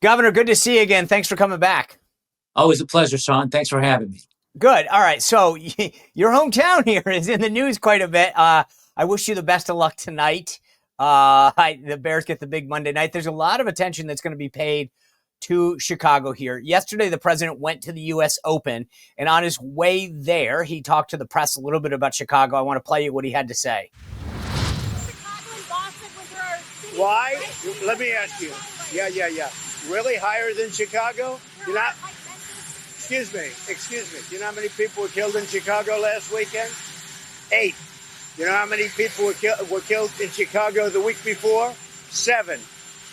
Governor, good to see you again. Thanks for coming back. Always a pleasure, Sean. Thanks for having me. Good. All right. So your hometown here is in the news quite a bit. I wish you the best of luck tonight. The Bears get the big Monday night. There's a lot of attention that's going to be paid to Chicago here. Yesterday, the president went to the U.S. Open, and on his way there, he talked to the press a little bit about Chicago. I want to play you what he had to say. Why? Let me ask you. Yeah. Really higher than Chicago? You're not. Excuse me. Do you know how many people were killed in Chicago last weekend? 8. You know how many people were killed in Chicago the week before? 7.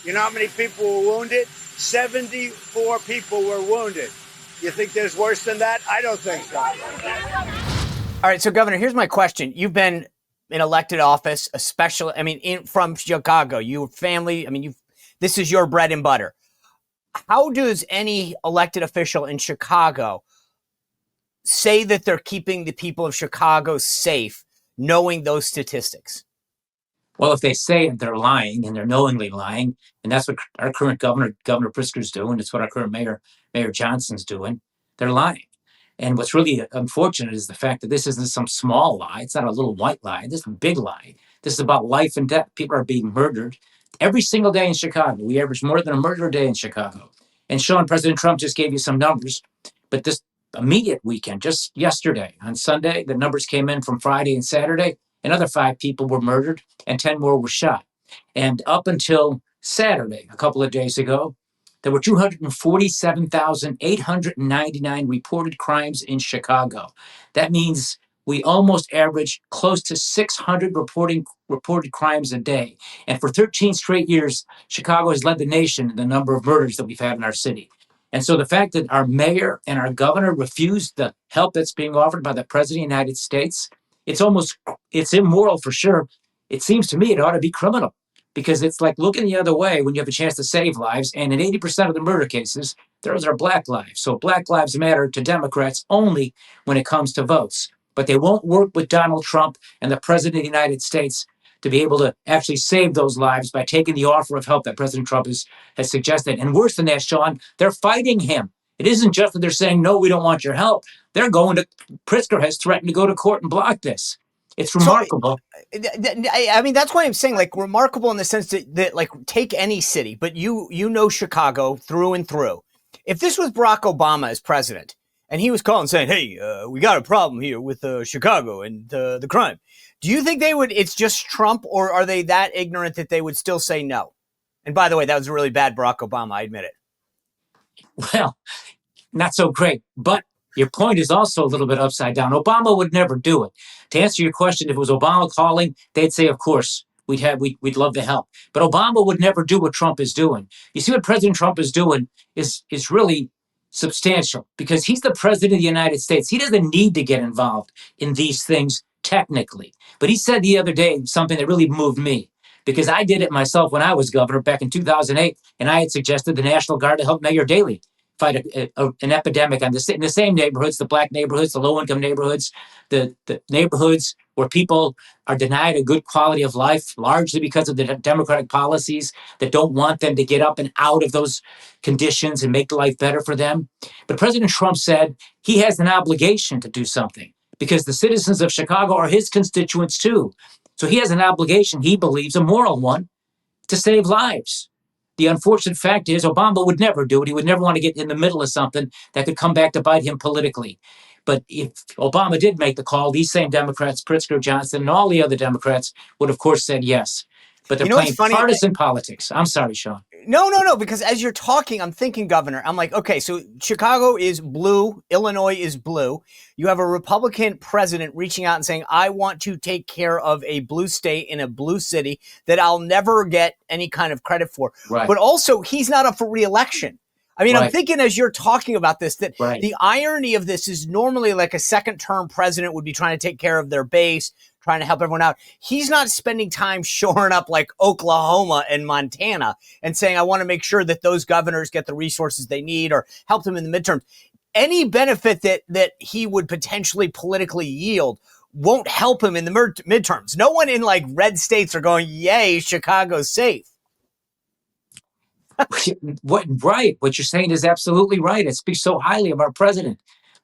You know how many people were wounded? 74 people were wounded. You think there's worse than that? I don't think so. All right, so Governor, here's my question. You've been in elected office, especially, from Chicago. Your family, this is your bread and butter. How does any elected official in Chicago say that they're keeping the people of Chicago safe, knowing those statistics? Well, if they say it, they're lying, and they're knowingly lying, and that's what our current Governor Pritzker, is doing. It's what our current Mayor Johnson's doing. They're lying. And what's really unfortunate is the fact that this isn't some small lie. It's not a little white lie. This is a big lie. This is about life and death. People are being murdered every single day in Chicago. We average more than a murder a day in Chicago. And Sean, President Trump just gave you some numbers, but this immediate weekend, just yesterday, on Sunday, the numbers came in from Friday and Saturday. Another 5 people were murdered and 10 more were shot. And up until Saturday, a couple of days ago, there were 247,899 reported crimes in Chicago. That means we almost average close to 600 reported crimes a day. And for 13 straight years, Chicago has led the nation in the number of murders that we've had in our city. And so the fact that our mayor and our governor refused the help that's being offered by the president of the United States, it's immoral for sure. It seems to me it ought to be criminal, because it's like looking the other way when you have a chance to save lives. And in 80% of the murder cases, those are Black lives. So Black lives matter to Democrats only when it comes to votes. But they won't work with Donald Trump and the president of the United States to be able to actually save those lives by taking the offer of help that President Trump has suggested. And worse than that, Sean, they're fighting him. It isn't just that they're saying, no, we don't want your help. Pritzker has threatened to go to court and block this. It's remarkable. So, that's why I'm saying, remarkable in the sense that take any city, but you know Chicago through and through. If this was Barack Obama as president, and he was calling saying, hey, we got a problem here with Chicago and the crime, do you think it's just Trump, or are they that ignorant that they would still say no? And by the way, that was a really bad Barack Obama, I admit it. Well, not so great, but your point is also a little bit upside down. Obama would never do it. To answer your question, if it was Obama calling, they'd say, of course, we'd love to help. But Obama would never do what Trump is doing. You see, what President Trump is doing is really substantial, because he's the president of the United States. He doesn't need to get involved in these things technically. But he said the other day something that really moved me, because I did it myself when I was governor back in 2008, and I had suggested the National Guard to help Mayor Daley fight an epidemic in the same neighborhoods, the Black neighborhoods, the low-income neighborhoods, the neighborhoods where people are denied a good quality of life, largely because of the Democratic policies that don't want them to get up and out of those conditions and make life better for them. But President Trump said he has an obligation to do something, because the citizens of Chicago are his constituents too. So he has an obligation, he believes, a moral one, to save lives. The unfortunate fact is Obama would never do it. He would never want to get in the middle of something that could come back to bite him politically. But if Obama did make the call, these same Democrats, Pritzker, Johnson, and all the other Democrats would, of course, said yes. But they're playing partisan politics. I'm sorry, Sean. No, because as you're talking, I'm thinking, Governor, I'm like, okay, so Chicago is blue, Illinois is blue. You have a Republican president reaching out and saying, I want to take care of a blue state in a blue city that I'll never get any kind of credit for. Right. But also, he's not up for re-election. Right. I'm thinking as you're talking about this, that right. The irony of this is normally like a second-term president would be trying to take care of their base, trying to help everyone out. He's not spending time shoring up like Oklahoma and Montana and saying, I want to make sure that those governors get the resources they need or help them in the midterms. Any benefit that he would potentially politically yield won't help him in the midterms. No one in like red states are going, yay, Chicago's safe. Right. What you're saying is absolutely right. It speaks so highly of our president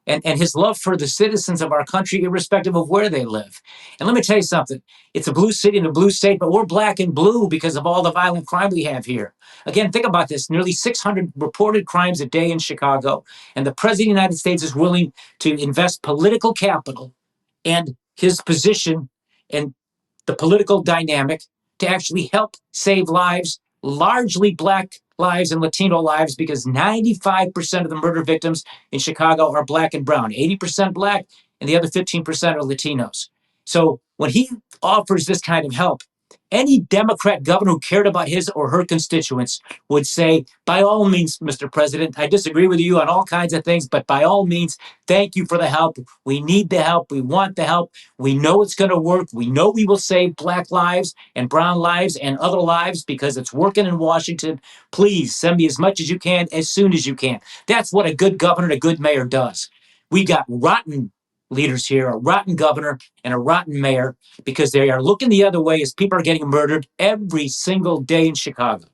and his love for the citizens of our country, irrespective of where they live. And let me tell you something. It's a blue city and a blue state, but we're black and blue because of all the violent crime we have here. Again, think about this. Nearly 600 reported crimes a day in Chicago. And the president of the United States is willing to invest political capital and his position and the political dynamic to actually help save lives, largely black lives and Latino lives, because 95% of the murder victims in Chicago are black and brown, 80% black, and the other 15% are Latinos. So when he offers this kind of help, any Democrat governor who cared about his or her constituents would say, by all means, Mr. President, I disagree with you on all kinds of things, but by all means, thank you for the help. We need the help. We want the help. We know it's going to work. We know we will save black lives and brown lives and other lives because it's working in Washington. Please send me as much as you can, as soon as you can. That's what a good governor and a good mayor does. We got rotten leaders here, a rotten governor and a rotten mayor, because they are looking the other way as people are getting murdered every single day in Chicago.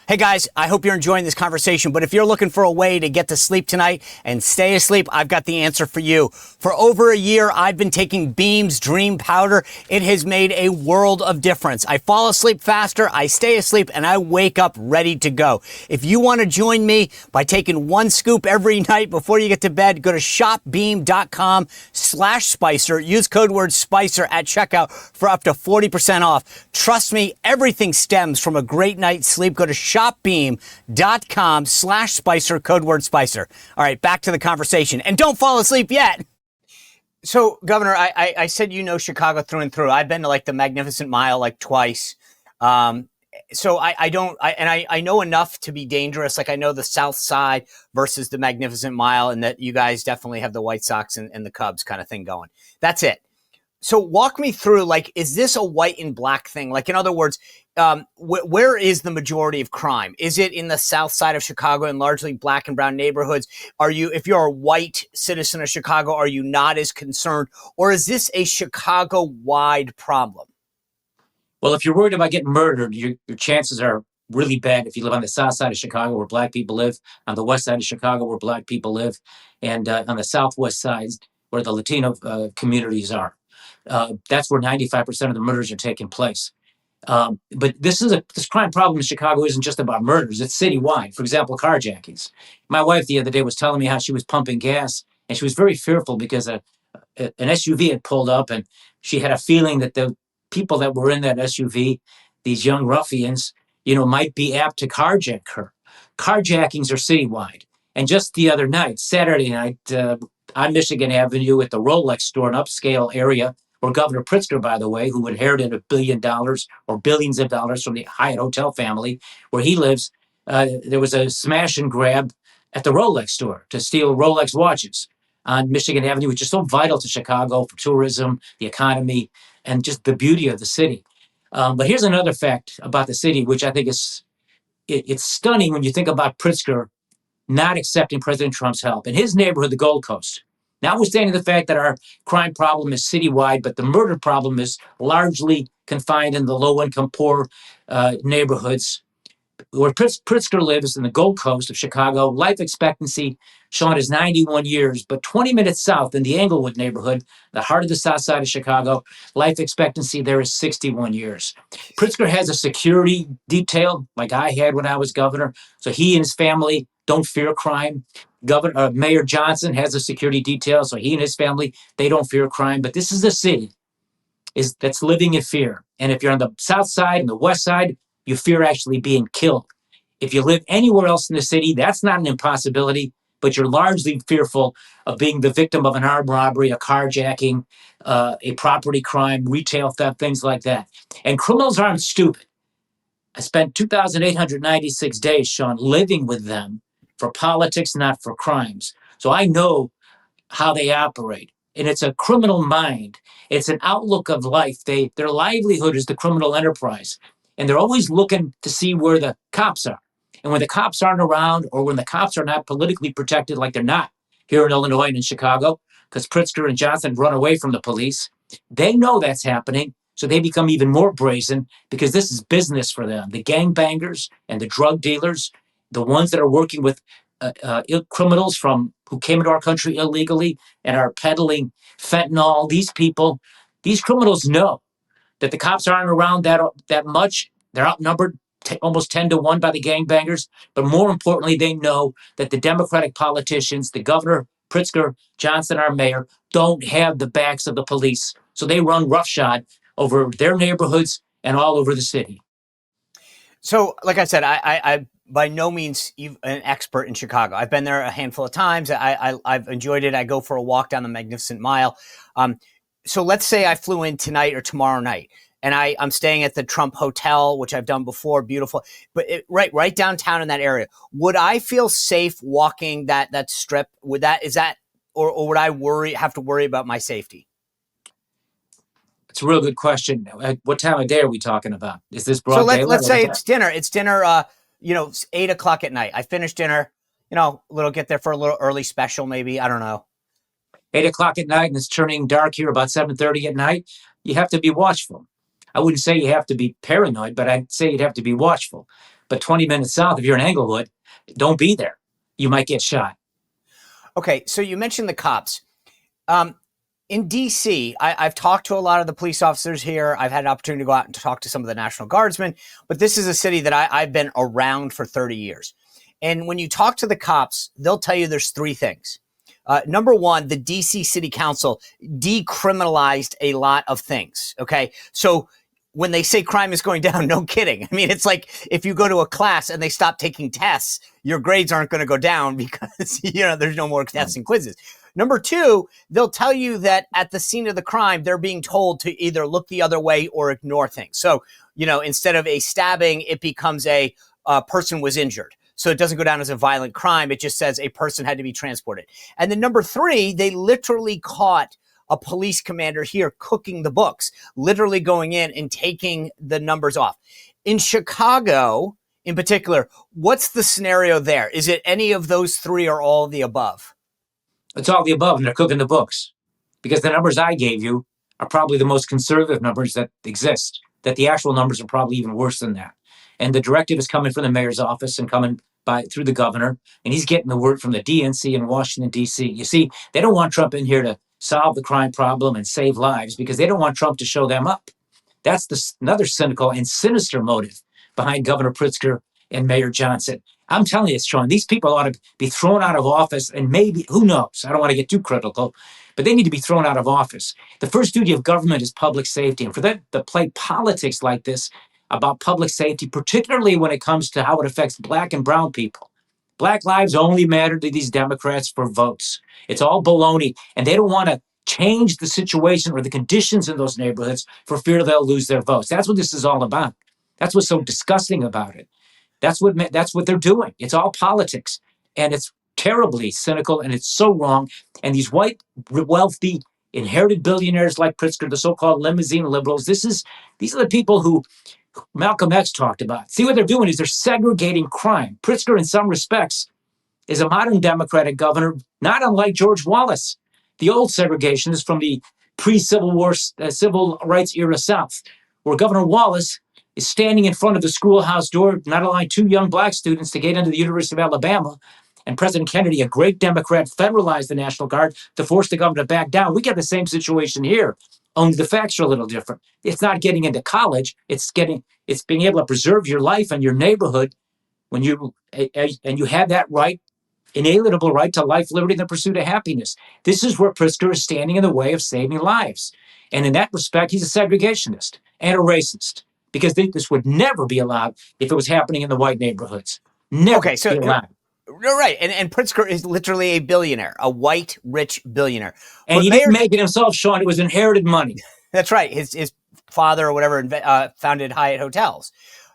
Hey guys, I hope you're enjoying this conversation, but if you're looking for a way to get to sleep tonight and stay asleep, I've got the answer for you. For over a year, I've been taking Beam's Dream Powder. It has made a world of difference. I fall asleep faster, I stay asleep, and I wake up ready to go. If you want to join me by taking one scoop every night before you get to bed, go to shopbeam.com/Spicer. Use code word Spicer at checkout for up to 40% off. Trust me, everything stems from a great night's sleep. Go to shopbeam.com/Spicer, code word Spicer. All right, back to the conversation. And don't fall asleep yet. So, Governor, I said you know Chicago through and through. I've been to like the Magnificent Mile like twice. So I know enough to be dangerous. Like I know the South Side versus the Magnificent Mile, and that you guys definitely have the White Sox and the Cubs kind of thing going. That's it. So walk me through, like, is this a white and black thing? Like, in other words, where is the majority of crime? Is it in the South Side of Chicago and largely black and brown neighborhoods? If you're a white citizen of Chicago, are you not as concerned? Or is this a Chicago-wide problem? Well, if you're worried about getting murdered, your chances are really bad if you live on the South Side of Chicago where black people live, on the West Side of Chicago where black people live, and on the Southwest side where the Latino communities are. That's where 95% of the murders are taking place. But this crime problem in Chicago isn't just about murders. It's citywide. For example, carjackings. My wife the other day was telling me how she was pumping gas, and she was very fearful because an SUV had pulled up, and she had a feeling that the people that were in that SUV, these young ruffians, might be apt to carjack her. Carjackings are citywide. And just the other night, Saturday night, on Michigan Avenue at the Rolex store, an upscale area, where Governor Pritzker, by the way, who inherited $1 billion or billions of dollars from the Hyatt Hotel family, where he lives, there was a smash and grab at the Rolex store to steal Rolex watches on Michigan Avenue, which is so vital to Chicago for tourism, the economy, and just the beauty of the city. But here's another fact about the city, which I think it's stunning when you think about Pritzker not accepting President Trump's help. In his neighborhood, the Gold Coast, notwithstanding the fact that our crime problem is citywide, but the murder problem is largely confined in the low-income, poor neighborhoods. Where Pritzker lives in the Gold Coast of Chicago, life expectancy, Sean, is 91 years, but 20 minutes south in the Englewood neighborhood, the heart of the South Side of Chicago, life expectancy there is 61 years. Pritzker has a security detail like I had when I was governor, so he and his family don't fear crime. Mayor Johnson has a security detail, so he and his family, they don't fear crime. But this is a city that's living in fear. And if you're on the South Side and the West Side, you fear actually being killed. If you live anywhere else in the city, that's not an impossibility, but you're largely fearful of being the victim of an armed robbery, a carjacking, a property crime, retail theft, things like that. And criminals aren't stupid. I spent 2,896 days, Sean, living with them for politics, not for crimes. So I know how they operate. And it's a criminal mind. It's an outlook of life. Their livelihood is the criminal enterprise. And they're always looking to see where the cops are. And when the cops aren't around, or when the cops are not politically protected, like they're not here in Illinois and in Chicago, because Pritzker and Johnson run away from the police, they know that's happening. So they become even more brazen because this is business for them. The gangbangers and the drug dealers, the ones that are working with criminals who came into our country illegally and are peddling fentanyl. These people, these criminals know that the cops aren't around that much. They're outnumbered almost 10-1 by the gangbangers. But more importantly, they know that the Democratic politicians, the governor, Pritzker, Johnson, our mayor, don't have the backs of the police. So they run roughshod over their neighborhoods and all over the city. So, like I said, I by no means an expert in Chicago. I've been there a handful of times. I've enjoyed it. I go for a walk down the Magnificent Mile. So let's say I flew in tonight or tomorrow night, and I'm staying at the Trump Hotel, which I've done before. Beautiful, but right downtown in that area. Would I feel safe walking that strip? Or would I have to worry about my safety? It's a real good question. What time of day are we talking about? Is this broad So daylight? let's say it's dinner. It's dinner. 8:00 at night. I finish dinner. Get there for a little early special, maybe. I don't know. 8:00 at night, and it's turning dark here about 7:30 at night. You have to be watchful. I wouldn't say you have to be paranoid, but I'd say you'd have to be watchful. But 20 minutes south, if you're in Englewood, don't be there. You might get shot. Okay, so you mentioned the cops. In D.C., I've talked to a lot of the police officers here. I've had an opportunity to go out and talk to some of the National Guardsmen, but this is a city that I've been around for 30 years. And when you talk to the cops, they'll tell you there's three things. Number one, the D.C. City Council decriminalized a lot of things, okay? So when they say crime is going down, no kidding. I mean, it's like if you go to a class and they stop taking tests, your grades aren't going to go down because, there's no more tests and quizzes. Number two, they'll tell you that at the scene of the crime, they're being told to either look the other way or ignore things. So, instead of a stabbing, it becomes a person was injured. So it doesn't go down as a violent crime. It just says a person had to be transported. And then number three, they literally caught a police commander here cooking the books, literally going in and taking the numbers off. In Chicago, in particular, what's the scenario there? Is it any of those three or all of the above? It's all the above, and they're cooking the books. Because the numbers I gave you are probably the most conservative numbers that exist, that the actual numbers are probably even worse than that. And the directive is coming from the mayor's office and coming through the governor, and he's getting the word from the DNC in Washington, D.C. You see, they don't want Trump in here to solve the crime problem and save lives because they don't want Trump to show them up. That's another cynical and sinister motive behind Governor Pritzker and Mayor Johnson. I'm telling you, Sean, these people ought to be thrown out of office, and maybe, who knows? I don't want to get too critical, but they need to be thrown out of office. The first duty of government is public safety, and for them to play politics like this about public safety, particularly when it comes to how it affects Black and brown people. Black lives only matter to these Democrats for votes. It's all baloney, and they don't want to change the situation or the conditions in those neighborhoods for fear they'll lose their votes. That's what this is all about. That's what's so disgusting about it. That's what they're doing. It's all politics, and it's terribly cynical, and it's so wrong. And these white, wealthy, inherited billionaires like Pritzker, the so-called limousine liberals, these are the people who Malcolm X talked about. See, what they're doing is they're segregating crime. Pritzker, in some respects, is a modern Democratic governor, not unlike George Wallace, the old segregationist from the pre-Civil War, civil rights era South, where Governor Wallace is standing in front of the schoolhouse door, not allowing two young Black students to get into the University of Alabama. And President Kennedy, a great Democrat, federalized the National Guard to force the governor to back down. We get the same situation here, only the facts are a little different. It's not getting into college. It's being able to preserve your life and your neighborhood when you have that right, inalienable right to life, liberty, and the pursuit of happiness. This is where Pritzker is standing in the way of saving lives. And in that respect, he's a segregationist and a racist, because this would never be allowed if it was happening in the white neighborhoods. Never be allowed. Right. And Pritzker is literally a billionaire, a white, rich billionaire. And he didn't make it himself, Sean. It was inherited money. That's right. His father or whatever founded Hyatt Hotels.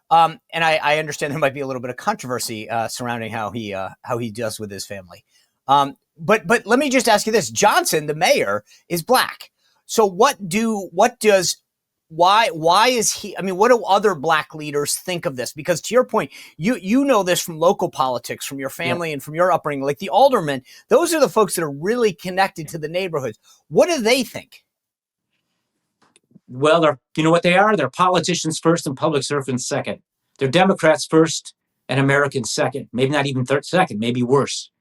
And I understand there might be a little bit of controversy surrounding how he does with his family. But let me just ask you this. Johnson, the mayor, is Black. So why is he, what do other Black leaders think of this? Because to your point, you know this from local politics, from your family and from your upbringing, like the aldermen, those are the folks that are really connected to the neighborhoods. What do they think? Well, you know what they are? They're politicians first and public servants second. They're Democrats first and Americans second. Maybe not even second, maybe worse.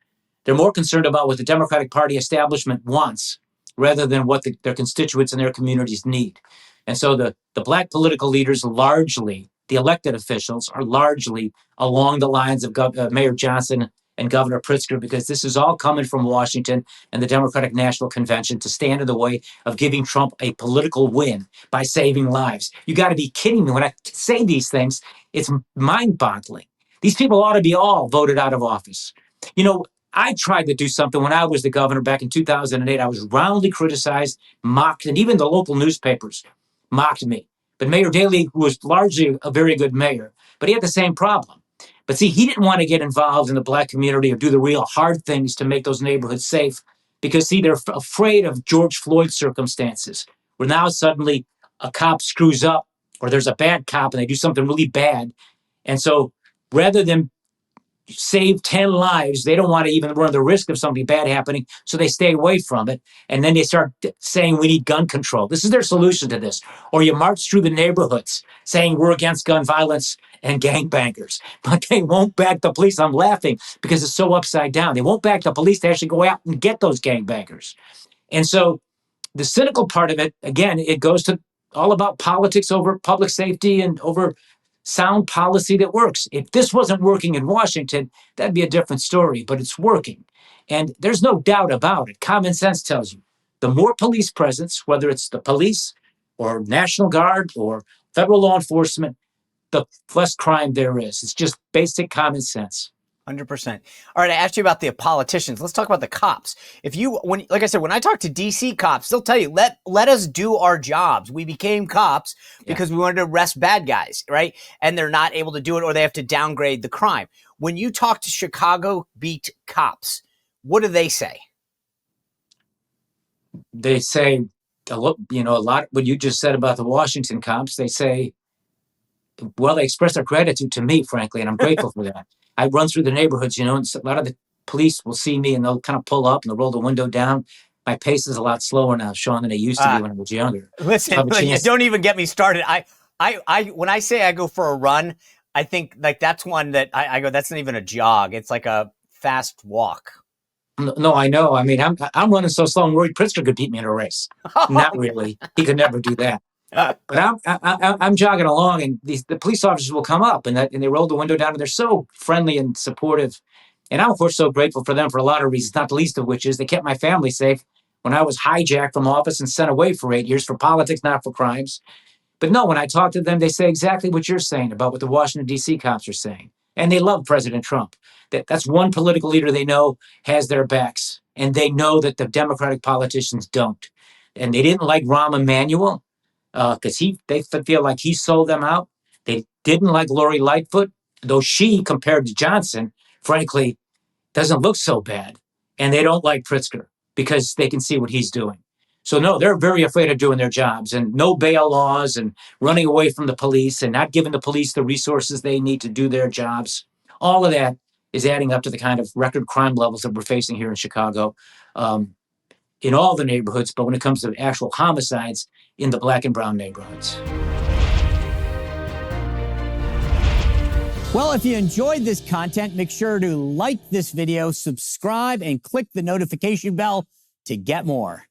They're more concerned about what the Democratic Party establishment wants rather than what their constituents and their communities need. And so the black political leaders largely, the elected officials, are largely along the lines of Mayor Johnson and Governor Pritzker, because this is all coming from Washington and the Democratic National Convention to stand in the way of giving Trump a political win by saving lives. You got to be kidding me. When I say these things, it's mind-boggling. These people ought to be all voted out of office. You know, I tried to do something when I was the governor back in 2008. I was roundly criticized, mocked, and even the local newspapers mocked me. But Mayor Daley, who was largely a very good mayor, but he had the same problem. But see, he didn't want to get involved in the black community or do the real hard things to make those neighborhoods safe because, see, they're afraid of George Floyd circumstances, where now suddenly a cop screws up or there's a bad cop and they do something really bad. And so rather than save 10 lives, they don't want to even run the risk of something bad happening, so they stay away from it. And then they start saying we need gun control. This is their solution to this. Or you march through the neighborhoods saying we're against gun violence and gangbangers, but they won't back the police. I'm laughing because it's so upside down. They won't back the police to actually go out and get those gangbangers. And so the cynical part of it, again, it goes to all about politics over public safety and over sound policy that works. If this wasn't working in Washington, that'd be a different story, but it's working. And there's no doubt about it. Common sense tells you the more police presence, whether it's the police or National Guard or federal law enforcement, the less crime there is. It's just basic common sense. 100%. All right, I asked you about the politicians. Let's talk about the cops. Like I said, when I talk to DC cops, they'll tell you, let us do our jobs. We became cops because we wanted to arrest bad guys, right? And they're not able to do it, or they have to downgrade the crime. When you talk to Chicago beat cops, what do they say? They say, a lot what you just said about the Washington cops. They say, well, they express their gratitude to me, frankly, and I'm grateful for that. I run through the neighborhoods, and a lot of the police will see me and they'll kind of pull up and they'll roll the window down. My pace is a lot slower now, Sean, than it used to be when I was younger. Listen, don't even get me started. When I say I go for a run, I think like that's one that I go, that's not even a jog. It's like a fast walk. No, I know. I mean, I'm running so slow. I'm worried Pritzker could beat me in a race. Not really. He could never do that. But I'm jogging along, and the police officers will come up, and they roll the window down, and they're so friendly and supportive. And I'm, of course, so grateful for them for a lot of reasons, not the least of which is they kept my family safe when I was hijacked from office and sent away for 8 years for politics, not for crimes. But no, when I talk to them, they say exactly what you're saying about what the Washington, D.C. cops are saying. And they love President Trump. That's one political leader they know has their backs, and they know that the Democratic politicians don't. And they didn't like Rahm Emanuel, because they feel like he sold them out. They didn't like Lori Lightfoot, though she, compared to Johnson, frankly, doesn't look so bad. And they don't like Pritzker because they can see what he's doing. So no, they're very afraid of doing their jobs, and no bail laws and running away from the police and not giving the police the resources they need to do their jobs. All of that is adding up to the kind of record crime levels that we're facing here in Chicago. In all the neighborhoods, but when it comes to actual homicides in the black and brown neighborhoods. Well, if you enjoyed this content, make sure to like this video, subscribe, and click the notification bell to get more.